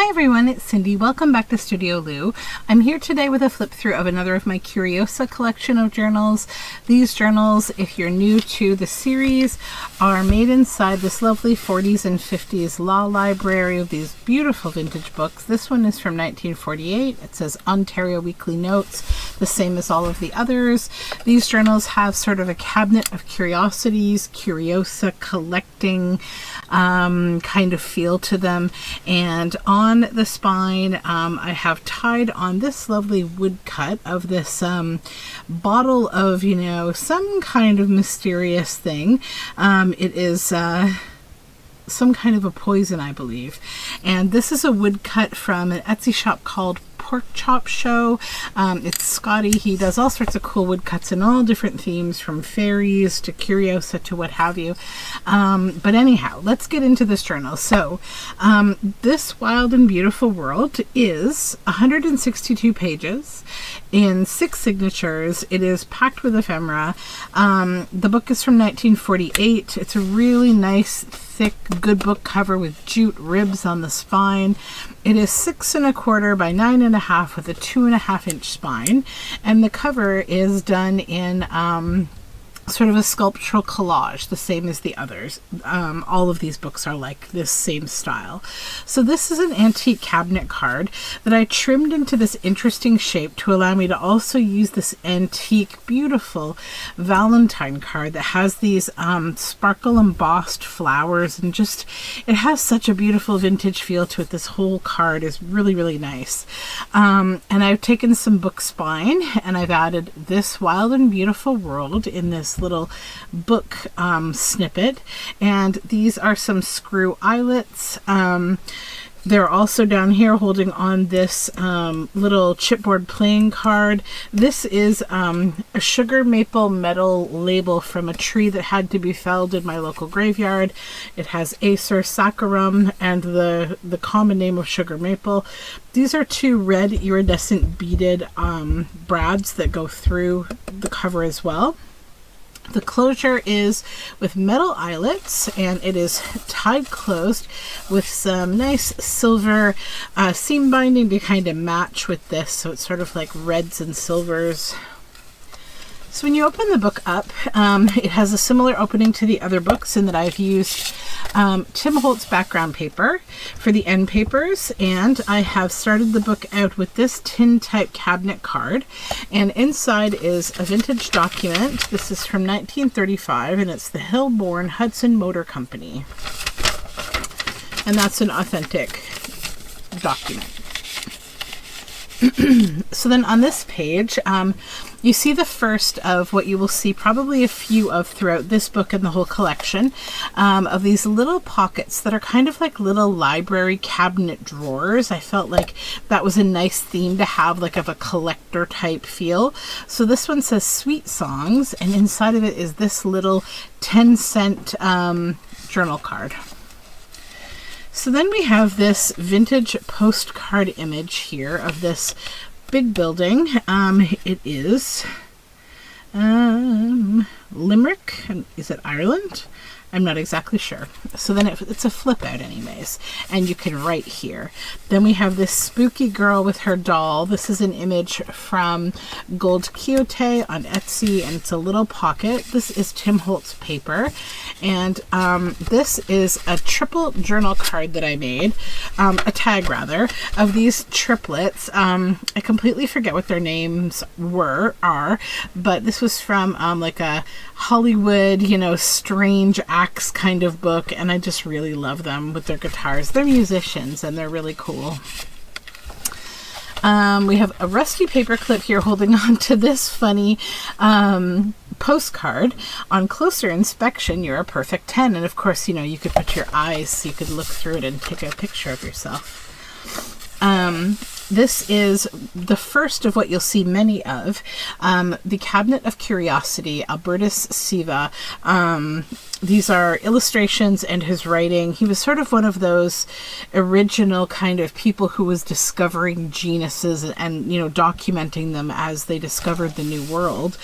Hi everyone, it's Cindy. Welcome back to Studioloo. I'm here today with a flip through of another of my Curiosa collection of journals. These journals, if you're new to the series, are made inside this lovely 40s and 50s law library of these beautiful vintage books. This one is from 1948. It says Ontario Weekly Notes, the same as all of the others. These journals have sort of a cabinet of curiosities, Curiosa collecting kind of feel to them. And on the spine, I have tied on this lovely woodcut of this bottle of, some kind of mysterious thing. It is some kind of a poison, I believe. And this is a woodcut from an Etsy shop called Pork Chop Show. It's Scotty. He does all sorts of cool woodcuts in all different themes, from fairies to Curiosa to what have you. But anyhow, let's get into this journal. So this Wild and Beautiful World is 162 pages in 6 signatures. It is packed with ephemera. The book is from 1948. It's a really nice, thick, good book cover with jute ribs on the spine. It is 6 1/4 by 9 1/2 with a 2.5 inch spine, and the cover is done in sort of a sculptural collage, the same as the others. All of these books are like this same style. So this is an antique cabinet card that I trimmed into this interesting shape to allow me to also use this antique, beautiful Valentine card that has these sparkle embossed flowers, and just, it has such a beautiful vintage feel to it. This whole card is really, really nice. And I've taken some book spine and I've added this Wild and Beautiful World in this little book snippet, and these are some screw eyelets. They're also down here holding on this little chipboard playing card. This is a sugar maple metal label from a tree that had to be felled in my local graveyard. It has Acer saccharum and the common name of sugar maple. These are 2 red iridescent beaded brads that go through the cover as well. The closure is with metal eyelets, and it is tied closed with some nice silver seam binding to kind of match with this, so it's sort of like reds and silvers. So when you open the book up, it has a similar opening to the other books in that I've used Tim Holtz background paper for the end papers, and I have started the book out with this tin type cabinet card, and inside is a vintage document. This is from 1935, and it's the Hillborn Hudson Motor Company, and that's an authentic document. So then on this page, you see the first of what you will see probably a few of throughout this book and the whole collection, of these little pockets that are kind of like little library cabinet drawers. I felt like that was a nice theme to have, like of a collector type feel. So this one says Sweet Songs, and inside of it is this little 10-cent journal card. So then we have this vintage postcard image here of this big building. It is Limerick. Is it Ireland? I'm not exactly sure. So then it's a flip out anyways, and you can write here. Then we have this spooky girl with her doll. This is an image from Gold Quixote on Etsy, and it's a little pocket. This is Tim Holtz paper, and this is a triple journal card that I made, a tag rather, of these triplets. I completely forget what their names are, but this was from like a Hollywood, strange acts kind of book, and I just really love them with their guitars. They're musicians and they're really cool. We have a rusty paper clip here holding on to this funny postcard. On closer inspection, you're a perfect 10. And of course, you could put your eyes so you could look through it and take a picture of yourself. this is the first of what you'll see many of, the Cabinet of Curiosity, Albertus Siva. These are illustrations and his writing. He was sort of one of those original kind of people who was discovering geniuses and, you know, documenting them as they discovered the new world,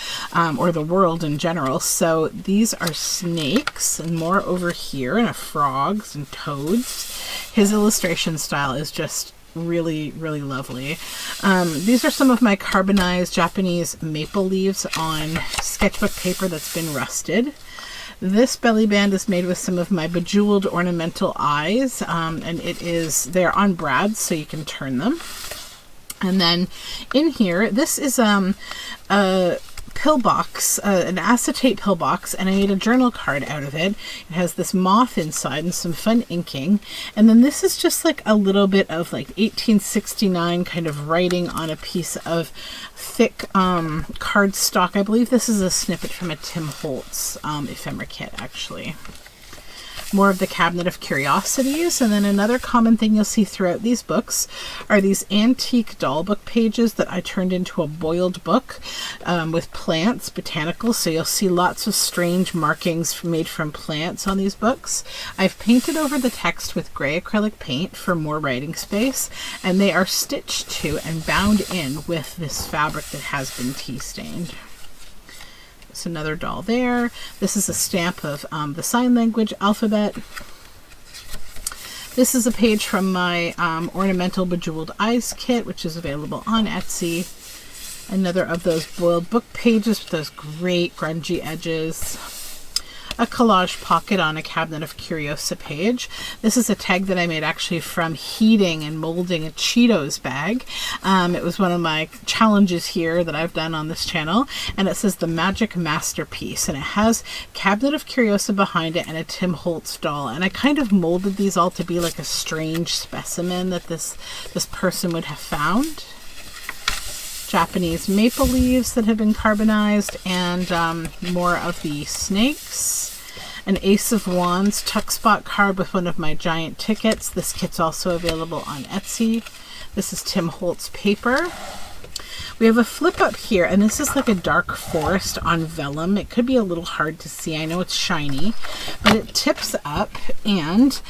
or the world in general. So these are snakes and more over here, and frogs and toads. His illustration style is just really, really lovely. These are some of my carbonized Japanese maple leaves on sketchbook paper that's been rusted. This belly band is made with some of my bejeweled ornamental eyes, and they're on brads, so you can turn them. And then in here, this is a pillbox, an acetate pillbox, and I made a journal card out of it. It has this moth inside and some fun inking. And then this is just like a little bit of like 1869 kind of writing on a piece of thick cardstock. I believe this is a snippet from a Tim Holtz ephemera kit, actually. More of the Cabinet of Curiosities. And then another common thing you'll see throughout these books are these antique doll book pages that I turned into a boiled book with plants, botanicals. So you'll see lots of strange markings made from plants on these books. I've painted over the text with gray acrylic paint for more writing space, and they are stitched to and bound in with this fabric that has been tea stained. It's another doll there. This is a stamp of the sign language alphabet. This is a page from my ornamental bejeweled eyes kit, which is available on Etsy. Another of those boiled book pages with those great grungy edges. A collage pocket on a Cabinet of Curiosa page. This is a tag that I made actually from heating and molding a Cheetos bag. It was one of my challenges here that I've done on this channel, and it says the Magic Masterpiece, and it has Cabinet of Curiosa behind it and a Tim Holtz doll, and I kind of molded these all to be like a strange specimen that this person would have found. Japanese maple leaves that have been carbonized, and more of the snakes. An Ace of Wands tuck spot card with one of my giant tickets. This kit's also available on Etsy. This is Tim Holtz paper. We have a flip up here, and this is like a dark forest on vellum. It could be a little hard to see. I know it's shiny, but it tips up, and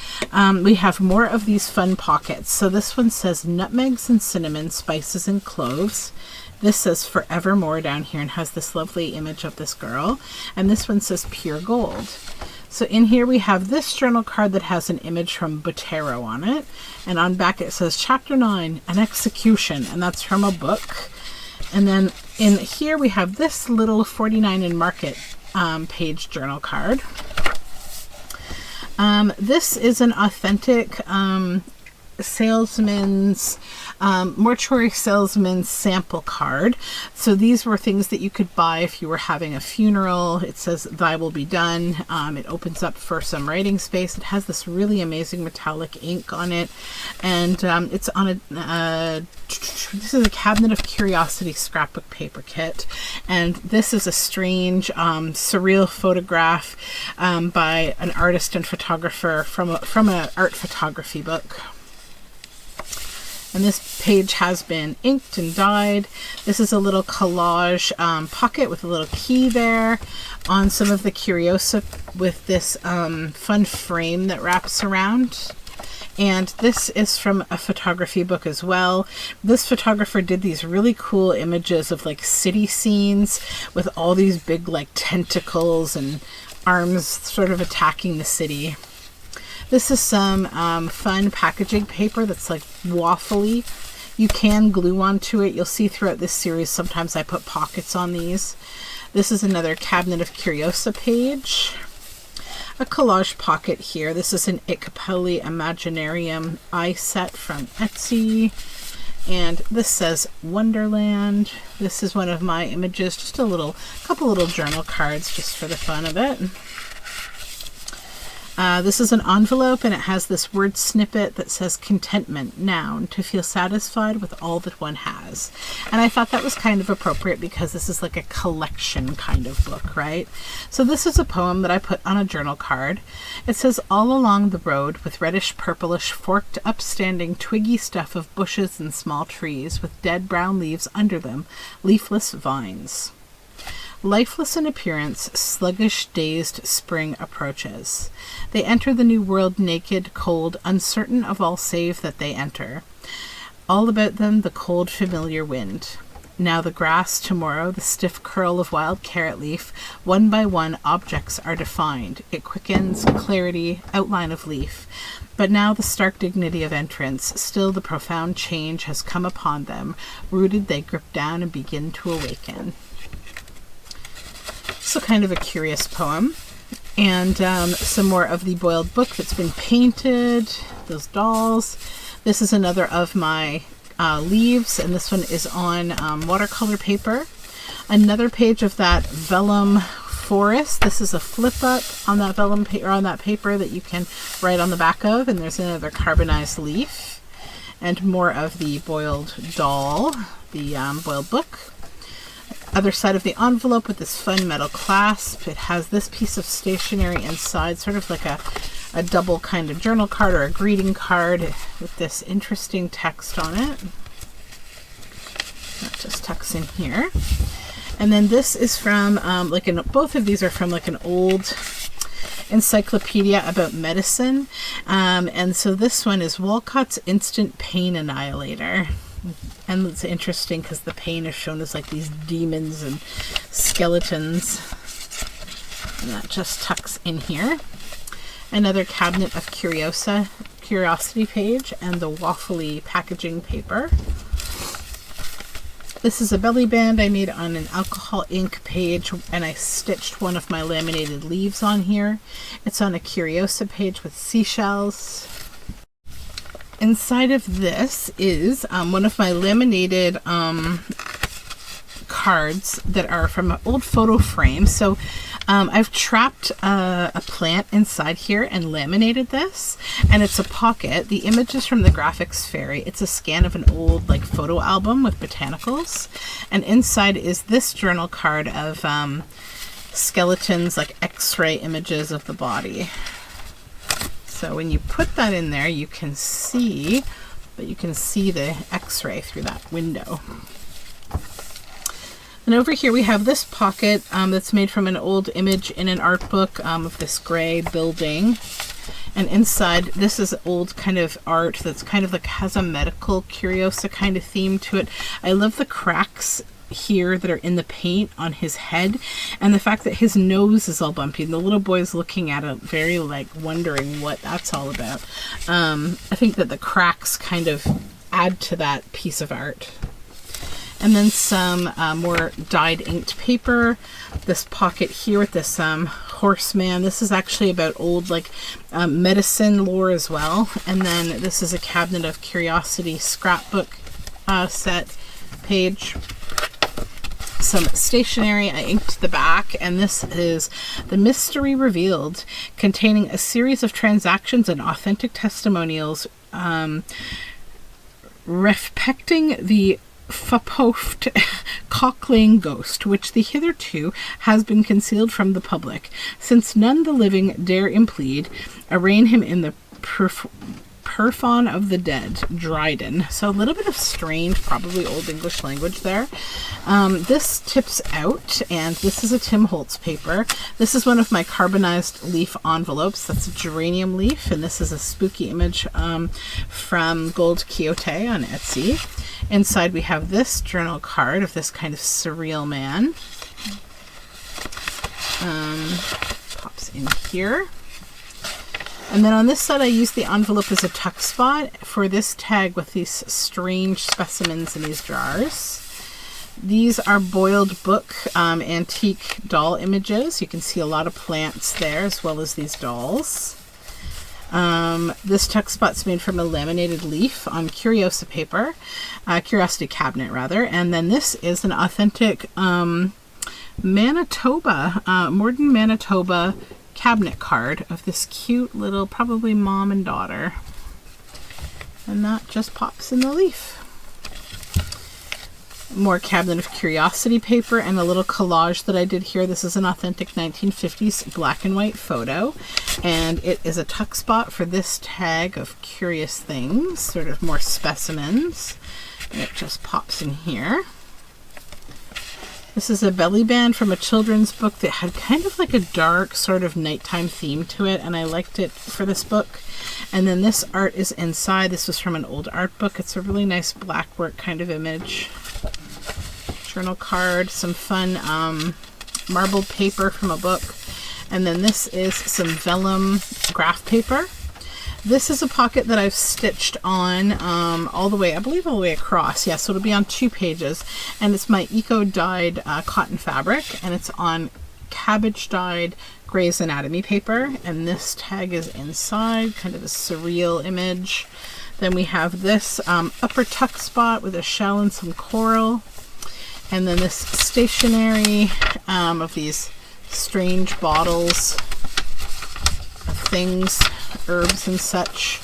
we have more of these fun pockets. So this one says nutmegs and cinnamon, spices and cloves. This says forevermore down here and has this lovely image of this girl. And this one says pure gold. So in here we have this journal card that has an image from Botero on it. And on back it says Chapter 9, An Execution. And that's from a book. And then in here we have this little 49 in Market page journal card. This is an authentic salesman's mortuary salesman sample card. So these were things that you could buy if you were having a funeral. It says thy will be done. It opens up for some writing space. It has this really amazing metallic ink on it, and it's on this is a Cabinet of Curiosity scrapbook paper kit, and this is a strange surreal photograph by an artist and photographer from an art photography book. And this page has been inked and dyed. This is a little collage pocket with a little key there on some of the Curiosa with this fun frame that wraps around. And this is from a photography book as well. This photographer did these really cool images of like city scenes with all these big like tentacles and arms sort of attacking the city. This is some fun packaging paper that's like waffly. You can glue onto it. You'll see throughout this series sometimes I put pockets on these. This is another Cabinet of Curiosa page. A collage pocket here. This is an Icapelli Imaginarium eye set from Etsy. And this says Wonderland. This is one of my images. Just a couple little journal cards just for the fun of it. This is an envelope, and it has this word snippet that says contentment, noun, to feel satisfied with all that one has. And I thought that was kind of appropriate because this is like a collection kind of book, right? So this is a poem that I put on a journal card. It says, all along the road with reddish purplish forked upstanding twiggy stuff of bushes and small trees with dead brown leaves under them, leafless vines. Lifeless in appearance, sluggish, dazed spring approaches. They enter the new world naked, cold, uncertain of all save that they enter. All about them the cold, familiar wind. Now the grass, tomorrow the stiff curl of wild carrot leaf. One by one objects are defined. It quickens, clarity, outline of leaf. But now the stark dignity of entrance, still the profound change has come upon them. Rooted they grip down and begin to awaken. So kind of a curious poem. And some more of the boiled book that's been painted, those dolls. This is another of my leaves, and this one is on watercolor paper. Another page of that vellum forest. This is a flip up on that vellum paper, on that paper that you can write on the back of, and there's another carbonized leaf. And more of the boiled doll, the boiled book. Other side of the envelope with this fun metal clasp. It has this piece of stationery inside, sort of like a double kind of journal card or a greeting card with this interesting text on it. That just tucks in here. And then this is from, both of these are from like an old encyclopedia about medicine. And so this one is Walcott's Instant Pain Annihilator. And it's interesting because the pain is shown as like these demons and skeletons. And that just tucks in here. Another cabinet of Curiosa, Curiosity page, and the waffly packaging paper. This is a belly band I made on an alcohol ink page, and I stitched one of my laminated leaves on here. It's on a Curiosa page with seashells. Inside of this is one of my laminated cards that are from an old photo frame. So I've trapped a plant inside here and laminated this, and it's a pocket. The image is from the Graphics Fairy. It's a scan of an old like photo album with botanicals, and inside is this journal card of skeletons, like x-ray images of the body. So when you put that in there, you can see the x-ray through that window. And over here we have this pocket that's made from an old image in an art book of this gray building. And inside, this is old kind of art that's kind of like has a medical Curiosa kind of theme to it. I love the cracks here that are in the paint on his head, and the fact that his nose is all bumpy, and the little boy's looking at it very like wondering what that's all about. I think that the cracks kind of add to that piece of art. And then some more dyed inked paper. This pocket here with this horseman. This is actually about old like medicine lore as well. And then this is a cabinet of Curiosity scrapbook set page. Some stationery. I inked the back, and this is The Mystery Revealed, containing a series of transactions and authentic testimonials respecting the Fapoft Cockling ghost, which the hitherto has been concealed from the public, since none the living dare implead, arraign him in the Perfon of the Dead, Dryden. So a little bit of strange, probably Old English language there. This tips out, and this is a Tim Holtz paper. This is one of my carbonized leaf envelopes. That's a geranium leaf, and this is a spooky image from Gold Quixote on Etsy. Inside we have this journal card of this kind of surreal man. Pops in here. And then on this side, I used the envelope as a tuck spot for this tag with these strange specimens in these jars. These are boiled book antique doll images. You can see a lot of plants there, as well as these dolls. This tuck spot's made from a laminated leaf on Curiosa paper, Curiosity cabinet rather. And then this is an authentic Manitoba, modern Manitoba cabinet card of this cute little, probably mom and daughter. And that just pops in the leaf. More Cabinet of Curiosity paper and a little collage that I did here. This is an authentic 1950s black and white photo, and it is a tuck spot for this tag of curious things, sort of more specimens, and it just pops in here. This is a belly band from a children's book that had kind of like a dark sort of nighttime theme to it, and I liked it for this book. And then this art is inside. This was from an old art book. It's a really nice black work kind of image. Journal card, some fun marbled paper from a book, and then this is some vellum graph paper. This is a pocket that I've stitched on all the way, I believe all the way across. Yeah, so it'll be on 2 pages, and it's my eco-dyed cotton fabric, and it's on cabbage dyed Grey's Anatomy paper, and this tag is inside, kind of a surreal image. Then we have this upper tuck spot with a shell and some coral. And then this stationery of these strange bottles of things, herbs and such.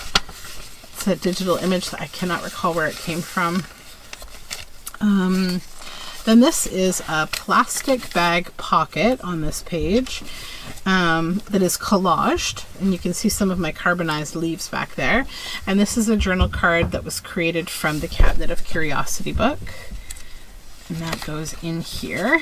It's a digital image that I cannot recall where it came from. Then this is a plastic bag pocket on this page that is collaged, and you can see some of my carbonized leaves back there. And this is a journal card that was created from the Cabinet of Curiosity book. And that goes in here.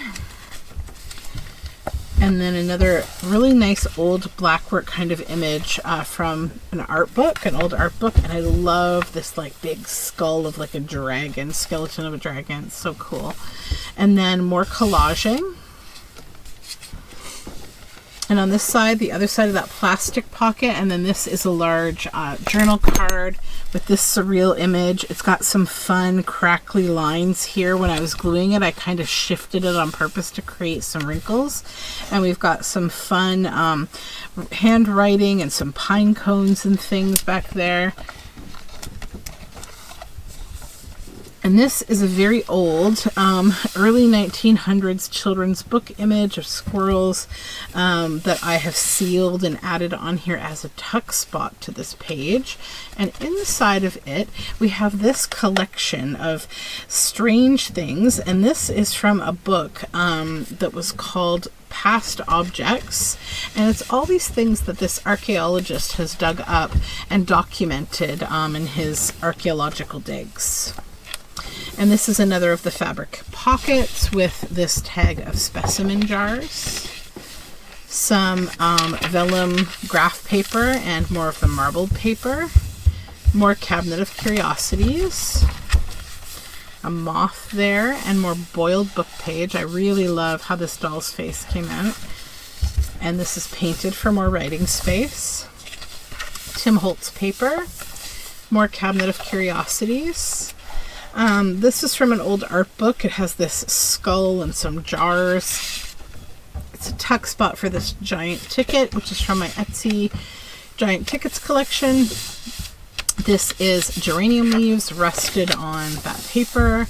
And then another really nice old black work kind of image from an art book, an old art book. And I love this like big skull of like a dragon, skeleton of a dragon. It's so cool. And then more collaging. And on this side, the other side of that plastic pocket, and then this is a large journal card with this surreal image. It's got some fun crackly lines here. When I was gluing it, I kind of shifted it on purpose to create some wrinkles. And we've got some fun handwriting and some pine cones and things back there. And this is a very old, early 1900s children's book image of squirrels that I have sealed and added on here as a tuck spot to this page. And inside of it, we have this collection of strange things. And this is from a book that was called Past Objects, and it's all these things that this archaeologist has dug up and documented in his archaeological digs. And this is another of the fabric pockets with this tag of specimen jars, some vellum graph paper and more of the marbled paper, more Cabinet of Curiosities, a moth there, and more boiled book page. I really love how this doll's face came out. And this is painted for more writing space. Tim Holtz paper, more Cabinet of Curiosities. This is from an old art book. It has this skull and some jars. It's a tuck spot for this giant ticket, which is from my Etsy giant tickets collection. This is geranium leaves rusted on that paper.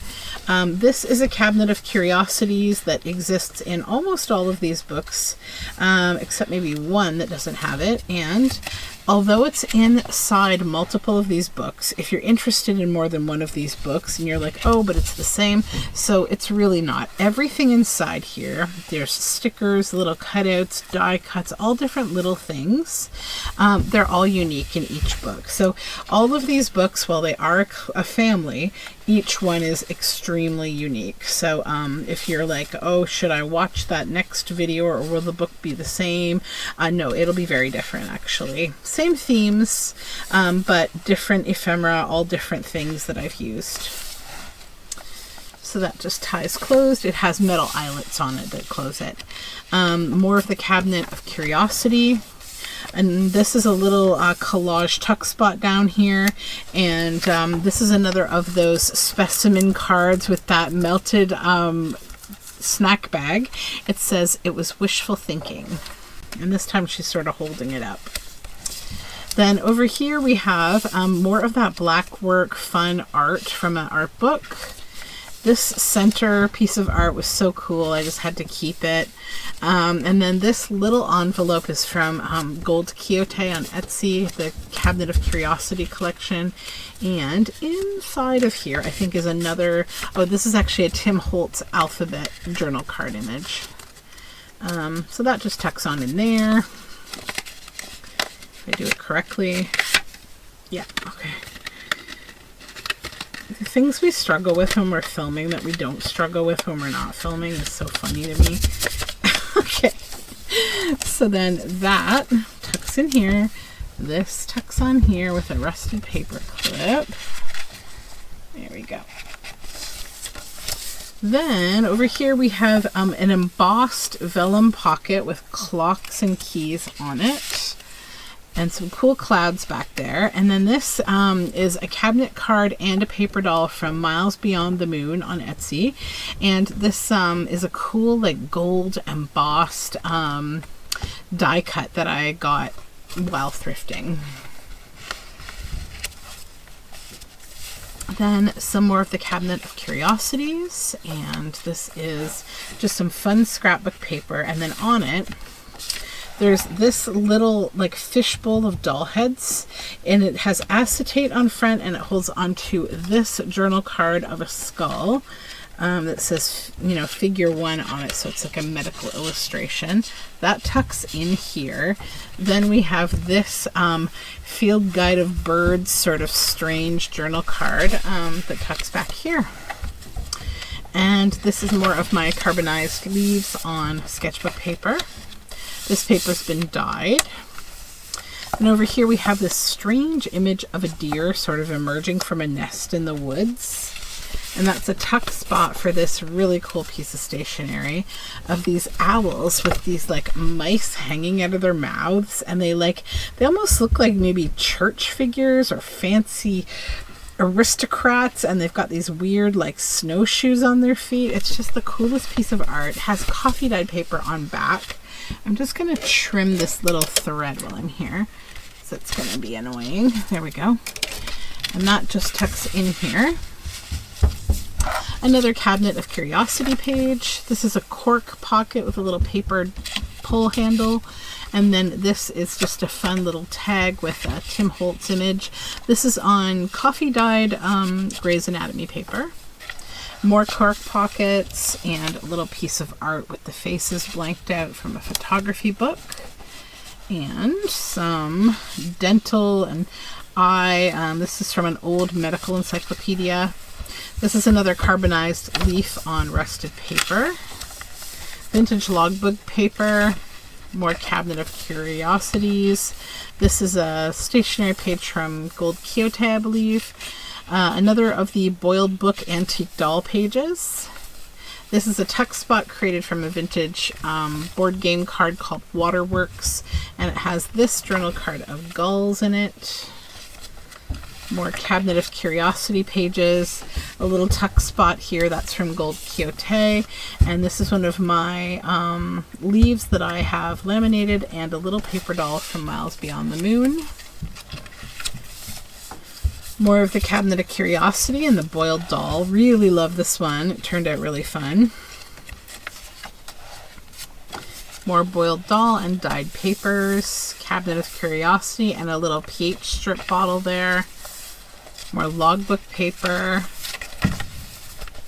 This is a Cabinet of Curiosities that exists in almost all of these books, except maybe one that doesn't have it. And although it's inside multiple of these books, if you're interested in more than one of these books and you're like, oh, but it's the same, so it's really not. Everything inside here, there's stickers, little cutouts, die cuts, all different little things. They're all unique in each book. So all of these books, while they are a family, each one is extremely unique. So if you're like, oh, should I watch that next video or will the book be the same? No, it'll be very different actually. Same themes, but different ephemera, all different things that I've used. So that just ties closed. It has metal eyelets on it that close it. More of the Cabinet of Curiosity. And this is a little collage tuck spot down here. And this is another of those specimen cards with that melted snack bag. It says it was wishful thinking. And this time she's sort of holding it up. Then over here we have more of that black work fun art from an art book. This center piece of art was so cool. I just had to keep it. And then this little envelope is from Gold Quixote on Etsy, the Cabinet of Curiosity collection. And inside of here, I think, is another... Oh, this is actually a Tim Holtz alphabet journal card image. So that just tucks on in there. If I do it correctly. Yeah, okay. The things we struggle with when we're filming that we don't struggle with when we're not filming is so funny to me. Okay. So then that tucks in here. This tucks on here with a rusted paper clip. There we go. Then over here we have an embossed vellum pocket with clocks and keys on it. And some cool clouds back there. And then this is a cabinet card and a paper doll from Miles Beyond the Moon on Etsy. And this is a cool like gold embossed die cut that I got while thrifting. Then some more of the Cabinet of Curiosities, and this is just some fun scrapbook paper, and then on it there's this little like fishbowl of doll heads, and it has acetate on front, and it holds onto this journal card of a skull that says, you know, figure 1 on it, so it's like a medical illustration. That tucks in here. Then we have this field guide of birds sort of strange journal card that tucks back here. And this is more of my carbonized leaves on sketchbook paper. This paper's been dyed. And over here we have this strange image of a deer sort of emerging from a nest in the woods. And that's a tuck spot for this really cool piece of stationery of these owls with these like mice hanging out of their mouths. And they almost look like maybe church figures or fancy aristocrats. And they've got these weird like snowshoes on their feet. It's just the coolest piece of art. It has coffee dyed paper on back. I'm just going to trim this little thread while I'm here, so it's going to be annoying. There we go. And that just tucks in here. Another Cabinet of Curiosity page. This is a cork pocket with a little paper pull handle. And then this is just a fun little tag with a Tim Holtz image. This is on coffee dyed Grey's Anatomy paper. More cork pockets and a little piece of art with the faces blanked out from a photography book. And some dental and eye. This is from an old medical encyclopedia. This is another carbonized leaf on rusted paper. Vintage logbook paper. More Cabinet of Curiosities. This is a stationery page from Gold Quixote, I believe. Another of the Boiled Book Antique Doll pages. This is a tuck spot created from a vintage board game card called Waterworks, and it has this journal card of gulls in it. More Cabinet of Curiosity pages. A little tuck spot here, that's from Gold Quixote, and this is one of my leaves that I have laminated, and a little paper doll from Miles Beyond the Moon. More of the Cabinet of Curiosity and the Boiled Doll. Really love this one. It turned out really fun. More Boiled Doll and dyed papers. Cabinet of Curiosity and a little pH strip bottle there. More logbook paper.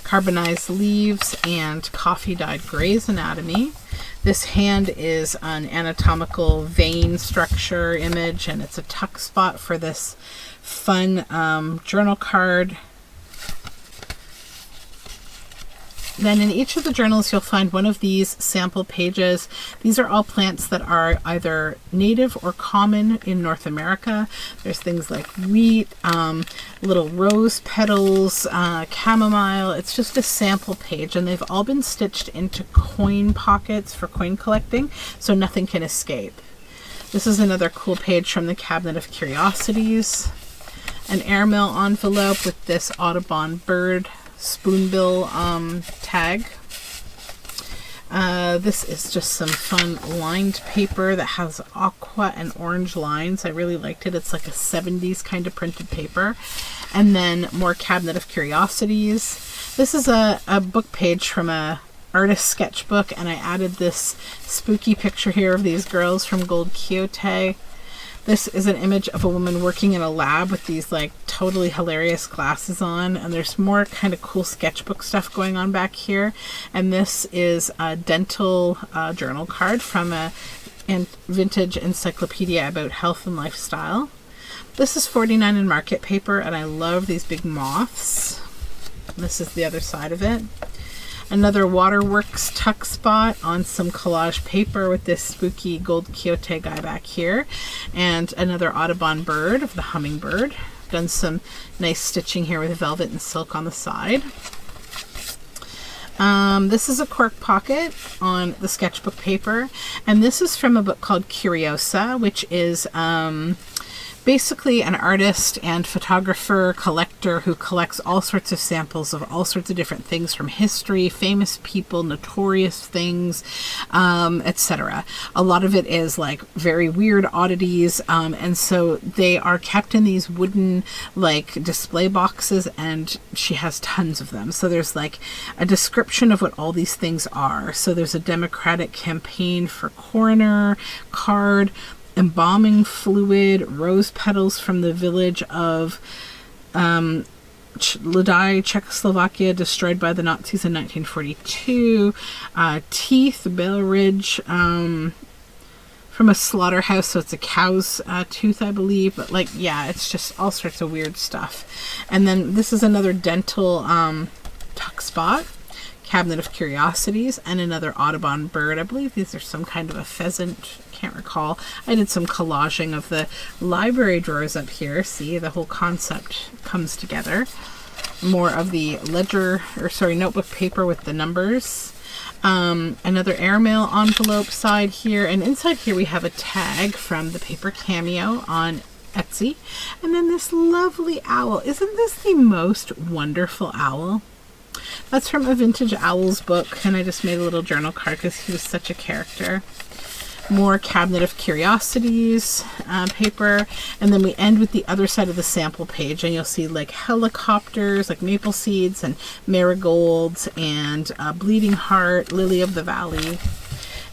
Carbonized leaves and coffee dyed Grey's Anatomy. This hand is an anatomical vein structure image, and it's a tuck spot for this fun journal card. Then in each of the journals you'll find one of these sample pages. These are all plants that are either native or common in North America. There's things like wheat, little rose petals, chamomile. It's just a sample page, and they've all been stitched into coin pockets for coin collecting, so nothing can escape. This is another cool page from the Cabinet of Curiosities. An airmail envelope with this Audubon bird spoonbill tag. This is just some fun lined paper that has aqua and orange lines. I really liked it. It's like a 70s kind of printed paper. And then more Cabinet of Curiosities. This is a book page from a artist sketchbook, and I added this spooky picture here of these girls from Gold Quixote. This is an image of a woman working in a lab with these like totally hilarious glasses on, and there's more kind of cool sketchbook stuff going on back here. And this is a dental journal card from a vintage encyclopedia about health and lifestyle. This is 49 in market paper, and I love these big moths. And this is the other side of it. Another Waterworks tuck spot on some collage paper with this spooky Gold Quixote guy back here. And another Audubon bird of the hummingbird. Done some nice stitching here with velvet and silk on the side. This is a cork pocket on the sketchbook paper. And this is from a book called Curiosa, which is basically an artist and photographer collector who collects all sorts of samples of all sorts of different things from history, famous people, notorious things, etc. A lot of it is like very weird oddities, and so they are kept in these wooden like display boxes, and she has tons of them. So there's like a description of what all these things are. So there's a Democratic campaign for coroner card, embalming fluid, rose petals from the village of Ledai, Czechoslovakia, destroyed by the Nazis in 1942, teeth, Bell Ridge, from a slaughterhouse, so it's a cow's tooth, I believe, but like, yeah, it's just all sorts of weird stuff. And then this is another dental tuck spot, cabinet of curiosities, and another Audubon bird. I believe these are some kind of a pheasant, can't recall. I did some collaging of the library drawers up here. See, the whole concept comes together. More of the notebook paper with the numbers. Another airmail envelope side here, and inside here we have a tag from the Paper Cameo on Etsy. And then this lovely owl. Isn't this the most wonderful owl? That's from a Vintage Owls book, and I just made a little journal card because he was such a character. More cabinet of curiosities paper, and then we end with the other side of the sample page, and you'll see like helicopters, like maple seeds and marigolds and bleeding heart, lily of the valley.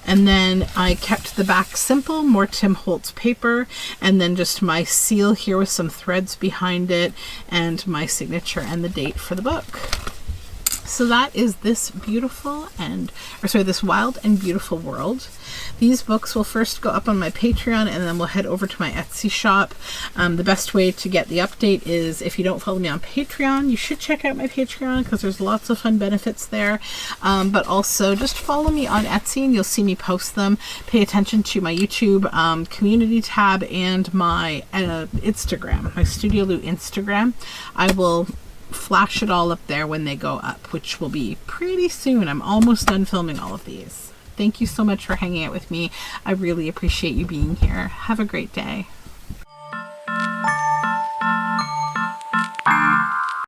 And then I kept the back simple, more Tim Holtz paper, and then just my seal here with some threads behind it, and my signature and the date for the book. So that is this this wild and beautiful world. These books will first go up on my Patreon, and then we'll head over to my Etsy shop. The best way to get the update is, if you don't follow me on Patreon, you should check out my Patreon because there's lots of fun benefits there. But also just follow me on Etsy and you'll see me post them. Pay attention to my YouTube community tab and my Instagram, my Studioloo Instagram. I will flash it all up there when they go up, which will be pretty soon. I'm almost done filming all of these. Thank you so much for hanging out with me. I really appreciate you being here. Have a great day.